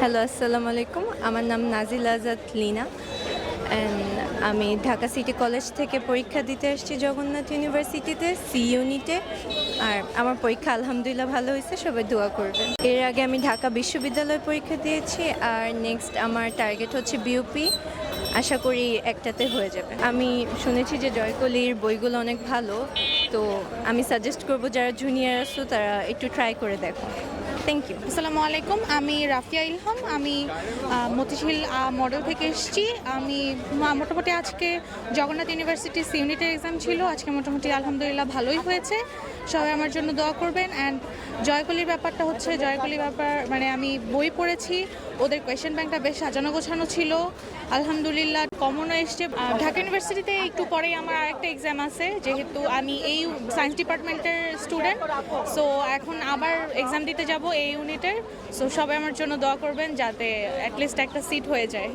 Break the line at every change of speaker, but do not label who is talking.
Hello, আসসালামু আলাইকুম। আমার নাম নাজিলা আজাদ লিনা অ্যান্ড আমি ঢাকা সিটি কলেজ থেকে পরীক্ষা দিতে আসছি জগন্নাথ ইউনিভার্সিটিতে সি ইউনিটে। আর আমার পরীক্ষা আলহামদুলিল্লাহ ভালো হয়েছে, সবাই দোয়া করবেন। এর আগে আমি ঢাকা বিশ্ববিদ্যালয়ে পরীক্ষা দিয়েছি আর নেক্সট আমার টার্গেট হচ্ছে বিউপি। আশা করি একটাতে হয়ে যাবে। আমি শুনেছি যে জয়কলির বইগুলো অনেক ভালো, তো আমি সাজেস্ট করব যারা জুনিয়র আছো তারা একটু ট্রাই করে দেখো। Thank you.
আসসালামু আলাইকুম, আমি রাফিয়া ইলহাম। আমি মতিঝিল মডেল থেকে এসেছি। আমি মোটামুটি আজকে জগন্নাথ ইউনিভার্সিটি সি ইউনিটের এক্সাম ছিল। আজকে মোটামুটি আলহামদুলিল্লাহ ভালোই হয়েছে। সবাই আমার জন্য দোয়া করবেন। অ্যান্ড জয়কলির ব্যাপারটা হচ্ছে, জয়কলির ব্যাপার মানে আমি বই পড়েছি, ওদের কোয়েশ্চেন ব্যাংকটা বেশ সাজানো গোছানো ছিল। আলহামদুলিল্লাহ কমনও এসছে। ঢাকা ইউনিভার্সিটিতে একটু পরেই আমার আরেকটা এক্সাম আছে, যেহেতু আমি এই সায়েন্স ডিপার্টমেন্টের স্টুডেন্ট। সো এখন আবার এক্সাম দিতে যাব এই ইউনিটের। সো সবাই আমার জন্য দোয়া করবেন যাতে অ্যাটলিস্ট একটা সিট হয়ে যায়।